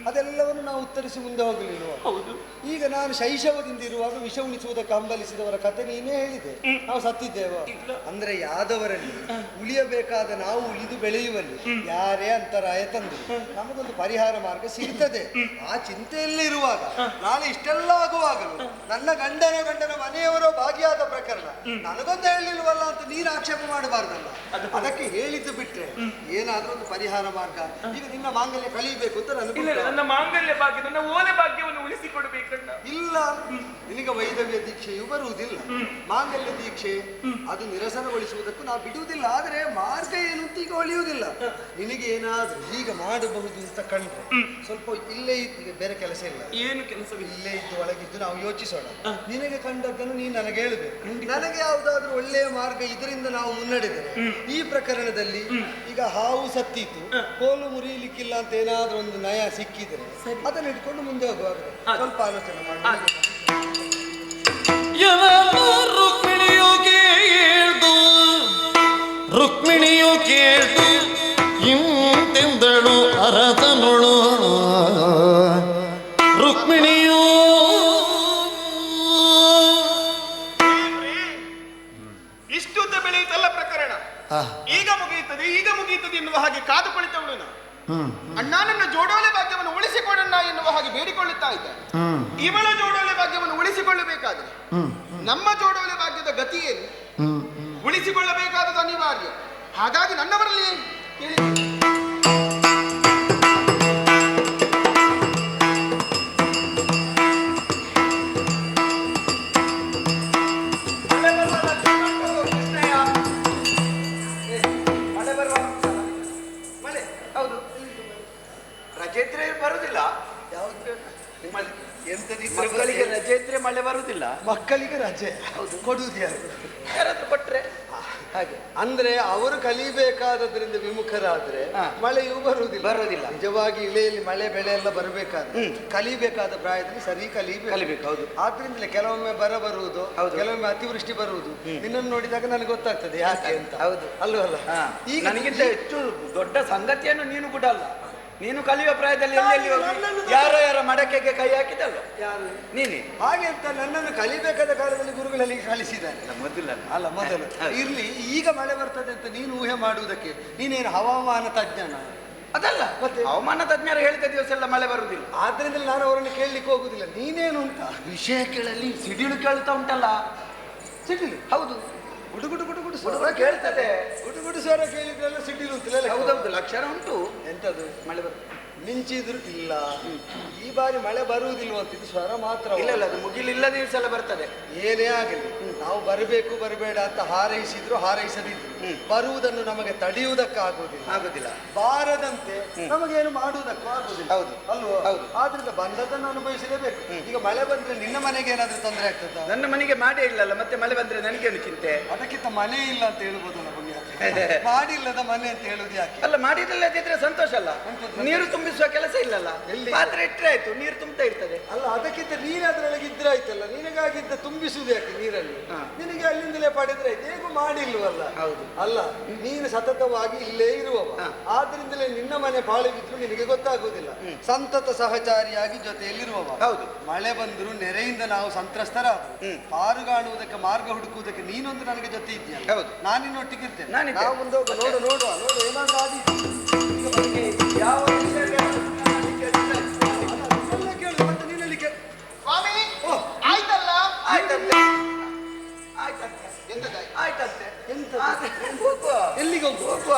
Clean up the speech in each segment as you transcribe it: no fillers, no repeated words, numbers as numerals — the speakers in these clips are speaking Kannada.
ಅದೆಲ್ಲವನ್ನು ನಾವು ಉತ್ತರಿಸಿ ಮುಂದೆ ಹೋಗಲಿಲ್ವ? ಹೌದು. ಈಗ ನಾನು ಶೈಶವದಿಂದ ಇರುವಾಗ ವಿಷ ಉಣಿಸುವುದಕ್ಕೆ ಹಂಬಲಿಸಿದವರ ಕಥೆ ನೀನೇ ಹೇಳಿದೆ. ನಾವು ಸತ್ತಿದ್ದೇವ? ಅಂದ್ರೆ ಯಾದವರಲ್ಲಿ ಉಳಿಯಬೇಕಾದ ನಾವು ಉಳಿದು ಬೆಳೆಯುವಲ್ಲಿ ಯಾರೇ ಅಂತರಾಯ ತಂದು ನಮಗೊಂದು ಪರಿಹಾರ ಮಾರ್ಗ ಸಿಗ್ತದೆ. ಆ ಚಿಂತೆಯಲ್ಲಿ ಇರುವಾಗ ನಾಳೆ ಇಷ್ಟೆಲ್ಲ ಆಗುವಾಗಲೂ ನನ್ನ ಗಂಡನ ಮನೆಯವರೋ ಭಾಗಿಯಾದ ಪ್ರಕರಣ ನನಗೊಂದು ಹೇಳಿಲ್ವಲ್ಲ ಅಂತ ನೀನು ಆಕ್ಷೇಪ ಮಾಡಬಾರ್ದಲ್ಲ. ಅದಕ್ಕೆ ಹೇಳಿದ್ದು ಬಿಟ್ರೆ ಏನಾದ್ರೂ ಒಂದು ಪರಿಹಾರ ಮಾರ್ಗ. ಈಗ ನಿನ್ನ ಮಾಂಗಲ್ಯ ಕಲಿಯಬೇಕು ಅಂತ ನನಗೆ. ನನ್ನ ಮಾಂಗಲ್ಯ ಭಾಗ್ಯ, ನನ್ನ ಓಲೆ ಭಾಗ್ಯವನ್ನು ಉಳಿಸಿಕೊಡ್ಬೇಕಣ್ಣ. ಇಲ್ಲ, ನಿನಗೆ ವೈದವ್ಯ ದೀಕ್ಷೆಯು ಬರುವುದಿಲ್ಲ. ಮಾಂಗಲ್ಯ ದೀಕ್ಷೆ ಅದು ನಿರಸನಗೊಳಿಸುವುದಕ್ಕೂ ನಾವು ಬಿಡುವುದಿಲ್ಲ. ಆದರೆ ಮಾರ್ಗ ಏನು ಅಂತ ಈಗ ಒಳಿಯುವುದಿಲ್ಲ. ನಿನಗೆ ಏನಾದ್ರೂ ಈಗ ಮಾಡಬಹುದು ಅಂತ ಕಂಡ್ರೆ ಸ್ವಲ್ಪ ಇಲ್ಲೇ ಇದ್ದು, ಬೇರೆ ಕೆಲಸ ಇಲ್ಲ, ಏನು ಕೆಲಸ ಇಲ್ಲೇ ಇದ್ದು ಒಳಗಿದ್ದು ನಾವು ಯೋಚಿಸೋಣ. ನಿನಗೆ ಕಂಡದ್ದನ್ನು ನೀನು ನನಗೆ ಹೇಳಬೇಕು. ನನಗೆ ಯಾವುದಾದ್ರೂ ಒಳ್ಳೆಯ ಮಾರ್ಗ ಇದರಿಂದ ನಾವು ಮುನ್ನಡೆದರೆ ಈ ಪ್ರಕರಣದಲ್ಲಿ ಈಗ ಹಾವು ಸತ್ತಿತ್ತು, ಕೋಲು ಮುರಿಯಲಿಕ್ಕಿಲ್ಲ ಅಂತ ಏನಾದ್ರೂ ಒಂದು ನಯ ಸಿಕ್ಕಿದರೆ ಅದನ್ನು ಇಟ್ಕೊಂಡು ಮುಂದೆ ಹೋಗುವಾಗ ಸ್ವಲ್ಪ ಆಲೋಚನೆ ಮಾಡಿ. ರುಕ್ಮಿಣಿಯು ಕೇಳ್ದು ಇಂತೆಂದಳು ಅರಸನೊಳು. ರುಕ್ಮಿಣಿಯು ಇಷ್ಟುದ್ದ ಬೆಳೆಯುತ್ತಲ್ಲ ಪ್ರಕರಣ, ಈಗ ಮುಗಿಯುತ್ತದೆ ಎನ್ನುವ ಹಾಗೆ ಕಾದು ಕುಳಿತವಳು ನಾನು. ಅಣ್ಣ ನನ್ನ ಜೋಡೋಲೆ ಭಾಗ್ಯವನ್ನು ಉಳಿಸಿಕೊಡಣ್ಣ ಎನ್ನುವ ಹಾಗೆ ಬೇಡಿಕೊಳ್ಳುತ್ತಾ ಇದ್ದ. ಇವಳ ಜೋಡೋಲೆ ಭಾಗ್ಯವನ್ನು ಉಳಿಸಿಕೊಳ್ಳಬೇಕಾದ್ರೆ ನಮ್ಮ ಜೋಡೋಲೆ ಭಾಗ್ಯದ ಗತಿ ಏನು? ಉಳಿಸಿಕೊಳ್ಳಬೇಕಾದದ್ದು ಅನಿವಾರ್ಯ. ಹಾಗಾಗಿ ನನ್ನವರಲ್ಲಿ ಕೇಳಿ ಬರುದಿಲ್ಲ. ಮಕ್ಕಳಿಗೆ ರಜೆ ಇದ್ರೆ ಮಳೆ ಬರುದಿಲ್ಲ. ಮಕ್ಕಳಿಗೆ ರಜೆ ಕೊಡುವುದು ಯಾರಾದ್ರೂ ಕೊಟ್ರೆ ಹಾಗೆ. ಅಂದ್ರೆ ಅವರು ಕಲಿಬೇಕಾದ್ರಿಂದ ವಿಮುಖರಾದ್ರೆ ಮಳೆಯೂ ಬರುವುದಿಲ್ಲ. ನಿಜವಾಗಿ ಇಳೆಯಲ್ಲಿ ಮಳೆ ಬೆಳೆ ಎಲ್ಲ ಬರಬೇಕಾದ್ರೆ ಕಲಿಬೇಕಾದ ಪ್ರಾಯದಲ್ಲಿ ಸರಿ ಕಲಿಬೇಕು. ಹೌದು. ಆದ್ರಿಂದಲೇ ಕೆಲವೊಮ್ಮೆ ಬರುವುದು, ಕೆಲವೊಮ್ಮೆ ಅತಿವೃಷ್ಟಿ ಬರುವುದು. ನಿನ್ನನ್ನು ನೋಡಿದಾಗ ನನಗೆ ಗೊತ್ತಾಗ್ತದೆ ಯಾಕೆ ಅಂತ. ಹೌದು ಅಲ್ವಲ್ಲ? ಈಗ ನನಗಿಂತ ಹೆಚ್ಚು ದೊಡ್ಡ ಸಂಗತಿಯನ್ನು ನೀನು ಕೂಡ ಅಲ್ಲ. ನೀನು ಕಲಿಯುವ ಪ್ರಾಯದಲ್ಲಿ ಎಲ್ಲೆಲ್ಲಿ ಯಾರೋ ಮಡಕೆಗೆ ಕೈ ಹಾಕಿದಲ್ಲ ಯಾರು? ನೀನೆ. ಹಾಗೆ ಅಂತ ನನ್ನನ್ನು ಕಲಿಬೇಕಾದ ಕಾಲದಲ್ಲಿ ಗುರುಗಳಲ್ಲಿ ಕಳಿಸಿದ್ದಾರೆ. ಮೊದಲು ಇರ್ಲಿ. ಈಗ ಮಳೆ ಬರ್ತದೆ ಅಂತ ನೀನು ಊಹೆ ಮಾಡುವುದಕ್ಕೆ ನೀನೇನು ಹವಾಮಾನ ತಜ್ಞನ? ಅದಲ್ಲ, ಮತ್ತೆ ಹವಾಮಾನ ತಜ್ಞರು ಹೇಳಿದ ದಿವಸ ಎಲ್ಲ ಮಳೆ ಬರುವುದಿಲ್ಲ. ಆದ್ರಿಂದ ನಾನು ಅವರನ್ನು ಕೇಳಲಿಕ್ಕೆ ಹೋಗುದಿಲ್ಲ. ನೀನೇನು ಅಂತ ವಿಷಯ ಕೇಳಲಿ ಸಿಡಿಲು ಕೇಳ್ತಾ ಉಂಟಲ್ಲ. ಸಿಡಿಲು? ಹೌದು. ಗುಡುಗುಡು ಸ್ವರ ಕೇಳ್ತದೆ. ಗುಡುಗುಡು ಸ್ವರ ಕೇಳಿದ್ರೆಲ್ಲ ಸಿಡಿಲು ಅಂತಿಲ್ಲ. ಹೌದೌದು, ಲಕ್ಷಣ ಉಂಟು. ಎಂತದು? ಮಳೆ ಬರ್ತದೆ. ಮಿಂಚಿದ್ರು ಇಲ್ಲ. ಈ ಬಾರಿ ಮಳೆ ಬರುವುದಿಲ್ವ ಅಂತಿದ್ದು ಸ್ವರ ಮಾತ್ರ. ಇಲ್ಲ, ಅದು ಮುಗಿಲಿಲ್ಲ ದಿವಸ ಎಲ್ಲ ಬರ್ತದೆ. ಏನೇ ಆಗಲಿ ನಾವು ಬರಬೇಕು ಬರಬೇಡ ಅಂತ ಹಾರೈಸಿದ್ರು ಹಾರೈಸದಿದ್ರು ಬರುವುದನ್ನು ನಮಗೆ ತಡೆಯುವುದಕ್ಕಾಗುವುದಿಲ್ಲ. ಬಾರದಂತೆ ನಮಗೇನು ಮಾಡುವುದಕ್ಕೂ ಆಗುವುದಿಲ್ಲ. ಹೌದು ಅಲ್ವೋ? ಹೌದು. ಆದ್ರಿಂದ ಬಂದದನ್ನು ಅನುಭವಿಸಲೇಬೇಕು. ಈಗ ಮಳೆ ಬಂದ್ರೆ ನಿನ್ನ ಮನೆಗೆ ಏನಾದ್ರೂ ತೊಂದರೆ ಆಗ್ತದ? ನನ್ನ ಮನೆಗೆ ಮಾಡೇ ಇಲ್ಲಲ್ಲ, ಮತ್ತೆ ಮಳೆ ಬಂದ್ರೆ ನನಗೇನು ಚಿಂತೆ? ಅದಕ್ಕಿಂತ ಮನೆ ಇಲ್ಲ ಅಂತ ಹೇಳ್ಬೋದಲ್ಲ. ಮಾಡಿಲ್ಲದ ಮನೆ ಅಂತ ಹೇಳುದು ಯಾಕೆ? ಅಲ್ಲ, ಮಾಡಿಲ್ಲದಿದ್ರೆ ಸಂತೋಷ ಅಲ್ಲ. ನೀರು ತುಂಬಿಸುವ ಕೆಲಸ ಇಲ್ಲಲ್ಲ. ಎಲ್ಲಿ ಪಾತ್ರೆ ಇಟ್ಟರೆ ಆಯ್ತು, ನೀರು ತುಂಬ್ತಾ ಇರ್ತದೆ. ಅಲ್ಲ, ಅದಕ್ಕಿಂತ ನೀರು ಅದ್ರೊಳಗೆ ಇದ್ರೆ ಆಯ್ತಲ್ಲ. ನಿನಗಾಗಿದ್ದ ತುಂಬಿಸುವುದು ಯಾಕೆ ನೀರಲ್ಲಿ? ನಿನಗೆ ಅಲ್ಲಿಂದಲೇ ಪಡೆದ್ರೆ ಆಯ್ತು. ಹೇಗೂ ಮಾಡಿಲ್ವಲ್ಲ. ಹೌದು. ಅಲ್ಲ, ನೀನು ಸತತವಾಗಿ ಇಲ್ಲೇ ಇರುವವ. ಆದ್ರಿಂದಲೇ ನಿನ್ನ ಮನೆ ಬಾಳಿಬಿದ್ರು ನಿನಗೆ ಗೊತ್ತಾಗುವುದಿಲ್ಲ. ಸಂತತ ಸಹಚಾರಿಯಾಗಿ ಜೊತೆಯಲ್ಲಿರುವವ. ಹೌದು. ಮಳೆ ಬಂದ್ರು ನೆರೆಯಿಂದ ನಾವು ಸಂತ್ರಸ್ತರಾದ್ರು ಪಾರುಗಾಣುವುದಕ್ಕೆ ಮಾರ್ಗ ಹುಡುಕುವುದಕ್ಕೆ ನೀನೊಂದು ನನಗೆ ಜೊತೆ ಇದೆಯಾ? ಹೌದು. ನಾನು ನಿನ್ನೊಟ್ಟಿಗೆ ಇರ್ತೇನೆ. ನಾವು ಮುಂದೆ ನೋಡುವ ಏನಾದ್ರೂ ಆದೀತು. ಯಾವ ಸ್ವಾಮಿ ಆಯ್ತಲ್ಲ? ಎಲ್ಲಿಗೆ ಹೋಗುವ?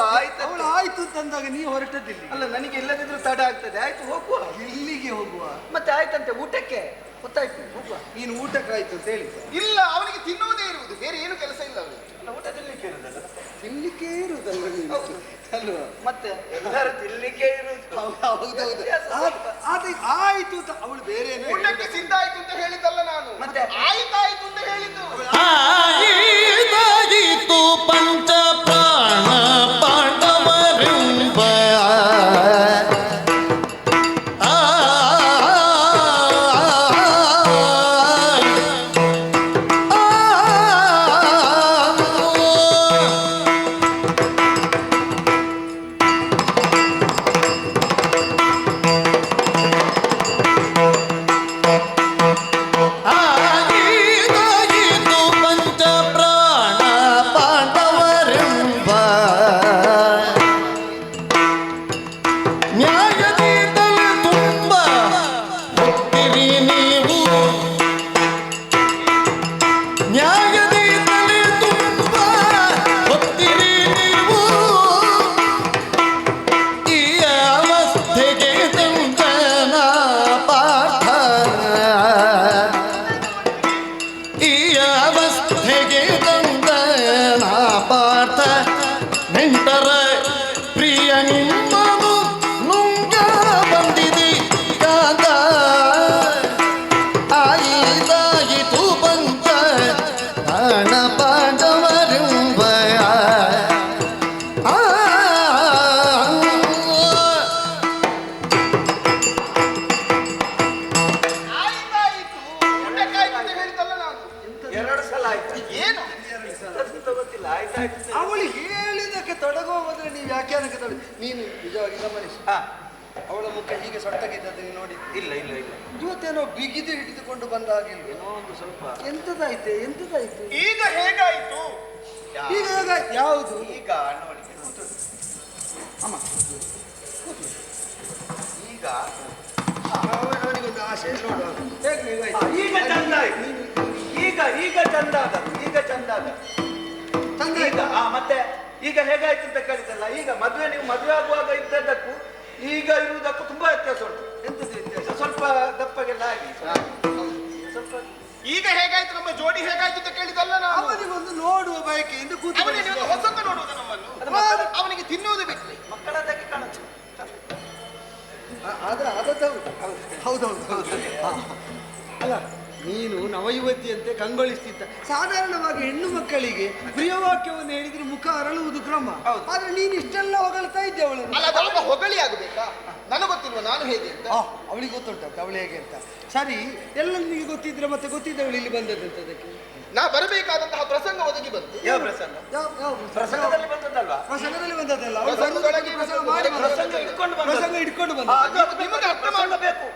ಅವಳು ಆಯ್ತು ಅಂತಂದಾಗ ನೀವು ಹೊರಟದ್ದಿಲ್ಲ. ಅಲ್ಲ, ನನಗೆ ಇಲ್ಲದಿದ್ರು ತಡ ಆಗ್ತದೆ. ಆಯ್ತು, ಹೋಗುವ. ಎಲ್ಲಿಗೆ ಹೋಗುವ? ಮತ್ತೆ ಆಯ್ತಂತೆ ಊಟಕ್ಕೆ. ಗೊತ್ತಾಯ್ತು, ಹೋಗುವ. ನೀನು ಊಟಕ್ಕೆ ಆಯ್ತು ಅಂತ ಹೇಳಿ. ಇಲ್ಲ, ಅವನಿಗೆ ತಿನ್ನುವುದೇ ಇರುವುದು, ಬೇರೆ ಏನು ಕೆಲಸ ಇಲ್ಲ ಅವನಿಗೆ. ಊಟ ತಿನ್ಲಿಕ್ಕೆ ಇರುದಲ್ಲ. ತಿನ್ಲಿಕ್ಕೆ ಇರುದಲ್ಲ ಅಲ್ವಾ? ಮತ್ತೆ ಎಲ್ಲರೂ ತಿನ್ಲಿಕ್ಕೆ ಇರುದು. ಹೌದೌದು. ಆಯ್ತು ಅಂತ ಅವಳು ಬೇರೆ ಊಟಕ್ಕೆ ಸಿದ್ಧ ಆಯ್ತು ಅಂತ ಹೇಳಿದ್ದಲ್ಲ ನಾನು. ಮತ್ತೆ ಆಯ್ತಾಯ್ತು ಅಂತ ಹೇಳಿದ್ದು. ಆಯಿತು ಪಂಚ ಪ್ರಾಣ ಪಾಂಡವರೆಂಬ ಮುಖ ಹೀಗೆ ಸೊಟ್ಟಗಿದ್ದದ್ದು ನೀನು ನೋಡಿ? ಇಲ್ಲ ಇಲ್ಲ ಇಲ್ಲ, ಇವತ್ತೇನೋ ಬಿಗಿದು ಹಿಡಿದುಕೊಂಡು ಬಂದ ಹಾಗಿಲ್ಲ. ಏನೋ ಒಂದು ಸ್ವಲ್ಪ ಎಂತದಾಯ್ತು ಎಂತದಾಯ್ತು? ಈಗ ಹೇಗಾಯ್ತು? ಈಗ ಹೇಗಾಯ್ತು? ಯಾವುದು? ಈಗ ನೋಡಿ ಅಮ್ಮ, ಈಗ ಅವನಿಗೊಂದು ಆಸೆ ನೋಡುವ ಹೇಗೆ ಹೇಗಾಯ್ತು? ಈಗ ಚಂದ ಆಯ್ತು. ಈಗ ಚಂದ ಆದ, ಈಗ ಚಂದ ಆದ. ಚಂದ ಈಗ ಆಯ್ತಾ? ಮತ್ತೆ ಈಗ ಹೇಗಾಯ್ತು ಅಂತ ಕೇಳಿದಲ್ಲ. ಈಗ ನೀವು ಮದುವೆ ಆಗುವಾಗ ಇದ್ದದ್ದಕ್ಕೂ ಈಗ ಇರುವುದಕ್ಕೂ ತುಂಬಾ ವ್ಯತ್ಯಾಸ ಉಂಟು. ಎಂತದ್ದು ವ್ಯತ್ಯಾಸ? ಸ್ವಲ್ಪ ದಪ್ಪಗೆಲ್ಲ ಆಗಿ ಸ್ವಲ್ಪ. ಈಗ ಹೇಗಾಯ್ತು ನಮ್ಮ ಜೋಡಿ ಹೇಗಾಯ್ತು ಅಂತ ಕೇಳಿದಲ್ಲ ನಾನು. ಅವನಿಗೊಂದು ನೋಡುವ ಬಯಕೆಯಿಂದ ಕೂತು ಅವನಿಗೆ ಒಂದು ಹೊಸತು ನೋಡುವುದು ನಮ್ಮನ್ನು, ಅವನಿಗೆ ತಿನ್ನುವುದು ಬಿಟ್ಟು ಮಕ್ಕಳದಾಗಿ ಕಾಣುತ್ತೆ. ಆದ್ರೆ ಅದದ್ದು ಹೌದೌದು ಹೌದು. ಅಲ್ಲ, ನೀನು ನವಯುವತಿಯಂತೆ ಕಂಗೊಳಿಸ್ತಿದ್ದ. ಸಾಧಾರಣವಾಗಿ ಹೆಣ್ಣು ಮಕ್ಕಳಿಗೆ ಪ್ರಿಯವಾಕ್ಯವನ್ನು ಹೇಳಿದ್ರೆ ಮುಖ ಅರಳುವುದು ಕ್ರಮ. ಆದ್ರೆ ನೀನು ಇಷ್ಟೆಲ್ಲ ಹೊಗಳ್ತಾ ಇದ್ದೆ ಅವಳನ್ನು. ಅಲ್ಲ, ಅದು ಹೊಗಳಿ ಆಗಬೇಕಾ? ನನಗೆ ಗೊತ್ತಿಲ್ವ ನಾನು ಹೇಗೆ ಅಂತ? ಅವಳಿಗೆ ಗೊತ್ತುಂಟು ಅವಳು ಹೇಗೆ ಅಂತ. ಸರಿ, ಎಲ್ಲ ನಿನಗೆ ಗೊತ್ತಿದ್ರೆ ಮತ್ತೆ ಗೊತ್ತಿದ್ದವಳು ಇಲ್ಲಿ ಬಂದದಂತದಕ್ಕೆ ನಾ ಬರಬೇಕಾದಂತಹ ಪ್ರಸಂಗ ಒದಗಿ ಬಂತು. ಯಾವ ಪ್ರಸಂಗ? ಯಾವ ಪ್ರಸಂಗದಲ್ಲಿ ಬಂದದ್ದಲ್ವಾ? ಪ್ರಸಂಗದಲ್ಲಿ ಬಂದದ್ದಲ್ಲ. ಅವಳು ಪ್ರಸಂಗದೊಳಗೆ ಪ್ರಸಂಗ ಮಾಡಿ ಪ್ರಸಂಗ ಇಟ್ಕೊಂಡು ಬಂದ. ಪ್ರಸಂಗ ಇಟ್ಕೊಂಡು ಬಂದ. ಅದು ನಿಮಗೆ ಅರ್ಥ ಮಾಡಬೇಕು.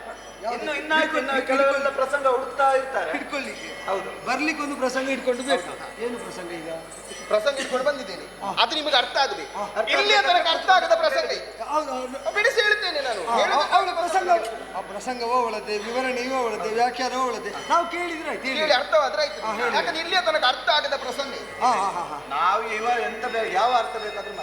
ಇನ್ನು ಕೆಲವೆಲ್ಲ ಪ್ರಸಂಗ ಹುಡುಕ್ತಾ ಇರ್ತಾರೆ ಹಿಡ್ಕೊಳ್ಳಿಕ್ಕೆ. ಹೌದು, ಬರ್ಲಿಕ್ಕೆ ಒಂದು ಪ್ರಸಂಗ ಇಟ್ಕೊಂಡು ಬೇಕು. ಏನು ಪ್ರಸಂಗ ಈಗ? ಪ್ರಸಂಗ ಇಟ್ಕೊಂಡು ಬಂದಿದ್ದೇನೆ, ಅದು ನಿಮಗೆ ಅರ್ಥ ಆಗಬೇಕು. ಇಲ್ಲಿಯ ತನಕ ಅರ್ಥ ಆಗದ ಪ್ರಸಂಗ ಇದು. ಬಿಡಿಸಿ ಹೇಳ್ತೇನೆ ನಾನು. ಅವಳ ಪ್ರಸಂಗ, ಆ ಪ್ರಸಂಗವೋ ಅವಳದ್ದೆ, ವಿವರಣೆಯೋ ಅವಳದ್ದೆ, ವ್ಯಾಖ್ಯಾನವೋ ಅವಳದ್ದೆ. ನಾವು ಕೇಳಿದ್ರೆ ಆಯ್ತು, ಹೇಳಿ ಅರ್ಥವಾದ್ರೆ ಆಯ್ತು. ಯಾಕಂದ್ರೆ ಇಲ್ಲಿಯ ತನಕ ಅರ್ಥ ಆಗದ ಪ್ರಸಂಗ ಇದು. ನಾವು ಎಂತ ಯಾವ ಅರ್ಥ ಬೇಕಾದ್ರೂ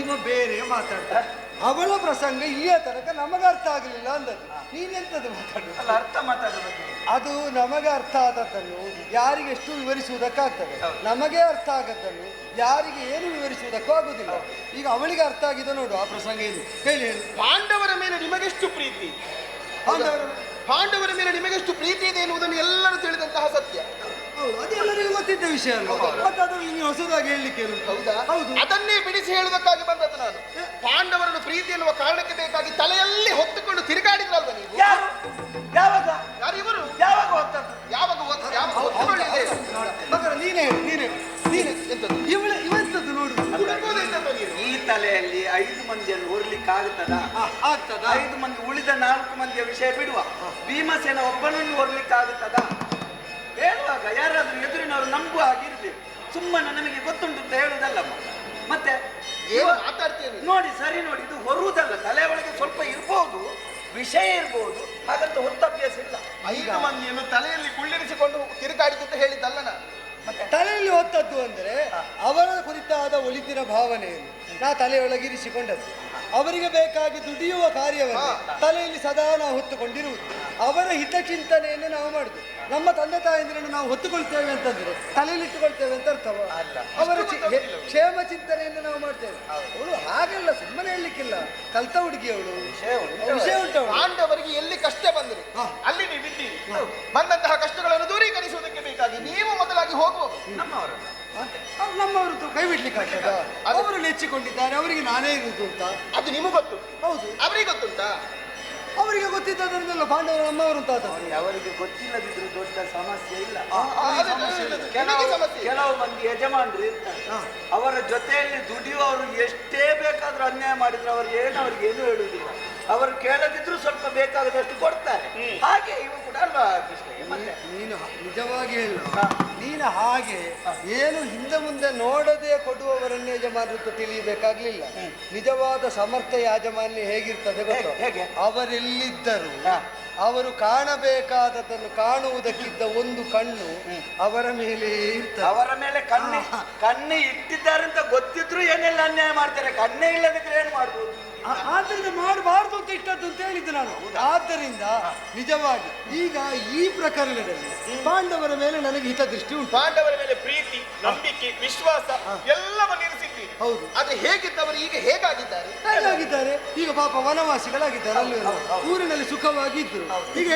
ಇವ ಬೇರೆ ಮಾತಾಡ್ತಾ. ಅವಳ ಪ್ರಸಂಗ ಇಲ್ಲಿಯ ತನಕ ನಮಗೆ ಅರ್ಥ ಆಗಲಿಲ್ಲ ಅಂದದ್ದು. ನೀನೆಂತದ್ದು ಮಾತಾಡುದು? ಅಲ್ಲ, ಅರ್ಥ ಮಾತಾಡಬೇಕು. ಅದು ನಮಗೆ ಅರ್ಥ ಆದದ್ದನ್ನು ಯಾರಿಗೆ ಎಷ್ಟು ವಿವರಿಸುವುದಕ್ಕಾಗ್ತದೆ. ನಮಗೆ ಅರ್ಥ ಆಗದ್ದನ್ನು ಯಾರಿಗೆ ಏನು ವಿವರಿಸುವುದಕ್ಕೂ ಆಗುದಿಲ್ಲ. ಈಗ ಅವಳಿಗೆ ಅರ್ಥ ಆಗಿದೆ ನೋಡು ಆ ಪ್ರಸಂಗ ಏನು ಹೇಳಿ ಹೇಳಿ. ಪಾಂಡವರ ಮೇಲೆ ನಿಮಗೆಷ್ಟು ಪ್ರೀತಿ, ಪಾಂಡವರ ಮೇಲೆ ನಿಮಗೆಷ್ಟು ಪ್ರೀತಿ ಇದೆ ಎನ್ನುವುದನ್ನು ಎಲ್ಲರೂ ತಿಳಿದಂತಹ ಸತ್ಯ. ಹೌದು, ಅದೆಲ್ಲರಿಗೂ ಗೊತ್ತಿದ್ದ ವಿಷಯ ಅಲ್ಲ. ಮತ್ತೆ ಅದರಲ್ಲಿ ನೀವು ಹೊಸದಾಗಿ ಹೇಳಲಿಕ್ಕೆ ಹೌದಾ? ಹೌದು, ಅದನ್ನೇ ಬಿಡಿಸಿ ಹೇಳುವುದಕ್ಕಾಗಿ ಬಂದದ್ದು ನಾನು. ಪಾಂಡವರನ್ನು ಪ್ರೀತಿ ಎನ್ನುವ ಕಾರಣಕ್ಕೆ ಬೇಕಾಗಿ ತಲೆಯಲ್ಲಿ ಹೊತ್ತುಕೊಂಡು ತಿರುಗಾಡಿದ್ರಲ್ವ ನೀವು? ಯಾವಾಗ ಯಾರು ಇವರು? ಯಾವಾಗ ಹೊತ್ತದ್ದು? ಯಾವಾಗ ಹೊತ್ತುಕೊಳ್ಳಿದೆ? ಮಗರ ನೀನೇ ಹೇಳು, ನೀನೇ ನೀನೇ ಎಂತದ್ದು? ಇವಂತದ್ದು ನೋಡು. ಹುಡುಕೋದು ಎಂತದ್ದು ನೀನು? ಈ ತಲೆಯಲ್ಲಿ 5 ಮಂದಿಯನ್ನು ಓರ್ಲಿಕ್ಕೆ ಆಗ್ತದ? ಆಗ್ತದ? 5 ಮಂದಿ ಉಳಿದ 4 ಮಂದಿಯ ವಿಷಯ ಬಿಡುವ. ಭೀಮಸೇನ ಒಬ್ಬನನ್ನು ಓರ್ಲಿಕ್ಕೆ ಆಗುತ್ತದ? ಹೇಳುವಾಗ ಯಾರಾದ್ರೂ ಎದುರಿನವರು ನಂಬುವ ಆಗಿರ್ಬೇಕು. ಸುಮ್ಮನೆ ನಮಗೆ ಗೊತ್ತುಂಟು ಅಂತ ಹೇಳುದಲ್ಲಮ್ಮ. ಮತ್ತೆ ಏನು ಮಾತಾಡ್ತೀನಿ ನೋಡಿ, ಸರಿ ನೋಡಿ, ಇದು ಹೊರುವುದಲ್ಲ. ತಲೆ ಒಳಗೆ ಸ್ವಲ್ಪ ಇರ್ಬೋದು, ವಿಷಯ ಇರ್ಬೋದು, ಹಾಗಂತ ಹೊತ್ತಭ್ಯಾಸ ಇಲ್ಲ. 5 ಮಂದಿಯನ್ನು ತಲೆಯಲ್ಲಿ ಕುಳ್ಳಿರಿಸಿಕೊಂಡು ತಿರುಗಾಡಿದ್ದು ಹೇಳಿದ್ದಲ್ಲ ನಾನು. ತಲೆಯಲ್ಲಿ ಹೊತ್ತದ್ದು ಅಂದ್ರೆ ಅವರ ಕುರಿತಾದ ಒಳಿತಿನ ಭಾವನೆಯನ್ನು ನಾ ತಲೆಯೊಳಗಿರಿಸಿಕೊಂಡದ್ದು. ಅವರಿಗೆ ಬೇಕಾಗಿ ದುಡಿಯುವ ಕಾರ್ಯವನ್ನು ತಲೆಯಲ್ಲಿ ಸದಾ ನಾವು ಹೊತ್ತುಕೊಂಡಿರುವುದು. ಅವರ ಹಿತಚಿಂತನೆಯನ್ನು ನಾವು ಮಾಡುದು. ನಮ್ಮ ತಂದೆ ತಾಯಂದಿರನ್ನು ನಾವು ಹೊತ್ತುಕೊಳ್ತೇವೆ ಅಂತಂದ್ರೆ ತಲೆಯಲ್ಲಿಟ್ಟುಕೊಳ್ತೇವೆ ಅಂತ ಅರ್ಥವ? ಅವರ ಕ್ಷೇಮ ಚಿಂತನೆಯನ್ನು ನಾವು ಮಾಡ್ತೇವೆ. ಅವಳು ಹಾಗೆಲ್ಲ ಸುಮ್ಮನೆ ಹೇಳಲಿಕ್ಕಿಲ್ಲ, ಕಲ್ತ ಹುಡುಗಿ ಅವಳು, ವಿಷಯ ಉಂಟು. ಪಾಂಡವರಿಗೆ ಎಲ್ಲಿ ಕಷ್ಟ ಬಂದರೆ ಅಲ್ಲಿ ನೀವಿದ್ದೀರಿ. ಬಂದಂತಹ ಕಷ್ಟಗಳನ್ನು ದೂರೀಕರಿಸುವುದಕ್ಕೆ ಬೇಕಾಗಿ ನೀವು ಮೊದಲಾಗಿ ಹೋಗುವವರು. ನಮ್ಮವರು ಕೈ ಬಿಡ್ಲಿಕ್ಕೆ ಆಗ್ತದ? ಅವರು ನೆಚ್ಚಿಕೊಂಡಿದ್ದಾರೆ, ಅವರಿಗೆ ನಾನೇ ಇರುವುದು ಅಂತ. ಅದು ನಿಮಗೆ ಗೊತ್ತು, ಹೌದು, ಅವರಿಗೆ ಗೊತ್ತುಂಟಾ? ಅವರಿಗೆ ಗೊತ್ತಿದ್ದದನ್ನೆಲ್ಲ ಪಾಂಡವರು ನಮ್ಮವರು ಅಂತ ಅವರಿಗೆ ಗೊತ್ತಿಲ್ಲದಿದ್ರು ದೊಡ್ಡ ಸಮಸ್ಯೆ ಇಲ್ಲ. ಸಮಸ್ಯೆ. ಕೆಲವು ಮಂದಿ ಯಜಮಾನರು ಇರ್ತಾರೆ, ಅವರ ಜೊತೆಯಲ್ಲಿ ದುಡಿಯುವವರು ಎಷ್ಟೇ ಬೇಕಾದ್ರೂ ಅನ್ಯಾಯ ಮಾಡಿದ್ರು ಅವ್ರಿಗೆ ಏನು ಹೇಳುವುದಿಲ್ಲ. ಅವರು ಕೇಳದಿದ್ರು ಸ್ವಲ್ಪ ಬೇಕಾಗದಷ್ಟು ಕೊಡ್ತಾರೆ. ಹಾಗೆ ಇವು ಕೂಡ ಅಲ್ವಾ ಕೃಷ್ಣಯ್ಯ? ಮತ್ತೆ ನೀನು ನಿಜವಾಗಿ ಹೇಳ, ನೀನು ಹಾಗೆ ಏನು ಹಿಂದೆ ಮುಂದೆ ನೋಡದೆ ಕೊಡುವವರನ್ನೇ ಯಜಮಾನರು ತಿಳಿಯಬೇಕಾಗ್ಲಿಲ್ಲ. ನಿಜವಾದ ಸಮರ್ಥ ಯಾಜಮಾನ್ಯ ಹೇಗಿರ್ತದೆ ಗೊತ್ತು? ಹೇಗೆ? ಅವರೆಲ್ಲಿದ್ದರು ಅವರು ಕಾಣಬೇಕಾದದನ್ನು ಕಾಣುವುದಕ್ಕಿದ್ದ ಒಂದು ಕಣ್ಣು ಅವರ ಮೇಲೆ ಇರ್ತದೆ. ಅವರ ಮೇಲೆ ಕಣ್ಣು ಇಟ್ಟಿದ್ದಾರೆ ಅಂತ ಗೊತ್ತಿದ್ರು ಏನೆಲ್ಲ ಅನ್ಯಾಯ ಮಾಡ್ತಾರೆ. ಕಣ್ಣೇ ಇಲ್ಲದಿದ್ರೆ ಏನ್ ಮಾಡ್ಬೋದು? ಆದ್ದರಿಂದ ಮಾಡಬಾರ್ದು ಅಂತ ಇಟ್ಟದ್ದು ಅಂತ ಹೇಳಿದ್ದು ನಾನು. ಆದ್ದರಿಂದ ನಿಜವಾಗಿ ಈಗ ಈ ಪ್ರಕರಣದಲ್ಲಿ ಪಾಂಡವರ ಮೇಲೆ ನನಗೆ ಹಿತದೃಷ್ಟಿ ಉಂಟು. ಪಾಂಡವರ ಮೇಲೆ ಪ್ರೀತಿ, ನಂಬಿಕೆ, ವಿಶ್ವಾಸ ಎಲ್ಲವನ್ನು ಇರಿಸಿದ್ದೀರಿ. ಹೌದು, ಆದ್ರೆ ಹೇಗಿದ್ದವರು ಈಗ ಹೇಗಾಗಿದ್ದಾರೆ? ಹೇಗಾಗಿದ್ದಾರೆ? ಈಗ ಪಾಪ ವನವಾಸಿಗಳಾಗಿದ್ದಾರೆ, ಅಲ್ಲಿ ಊರಿನಲ್ಲಿ ಸುಖವಾಗಿದ್ರು. ಈಗ